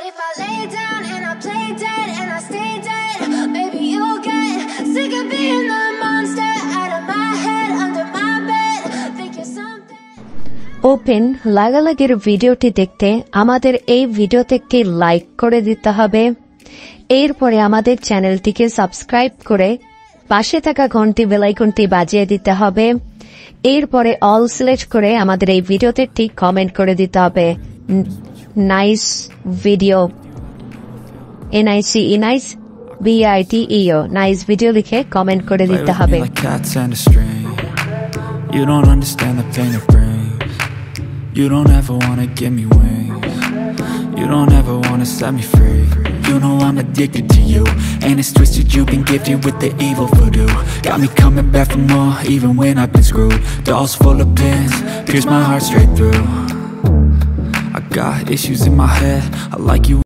But if I lay down and I play dead and I stay dead, maybe you'll get sick of being the monster out of my head, under my bed. Think you're something. Open লাগালাগির ভিডিওটি দেখতে আমাদের এই ভিডিওতে একটি like করে দিতে হবে। এরপরে আমাদের চ্যানেলটিকে সাবস্ক্রাইব করে পাশে থাকা ঘন্টি বেল আইকনটি বাজিয়ে দিতে হবে। এরপরে অল সিলেক্ট করে আমাদের এই ভিডিওতে একটি কমেন্ট করে দিতে হবে। Nice video, NICE nice BITEO nice video লিখে কমেন্ট করে দিতে হবে। You don't understand the pain it brings. You don't ever wanna give me wings. You don't ever wanna set me free. You know I'm addicted to you, and it's twisted, you've been gifted with the evil voodoo. Got me coming back for more, even when I've been screwed. Dolls full of pins, pierce my heart straight through. I got issues in my head, I like you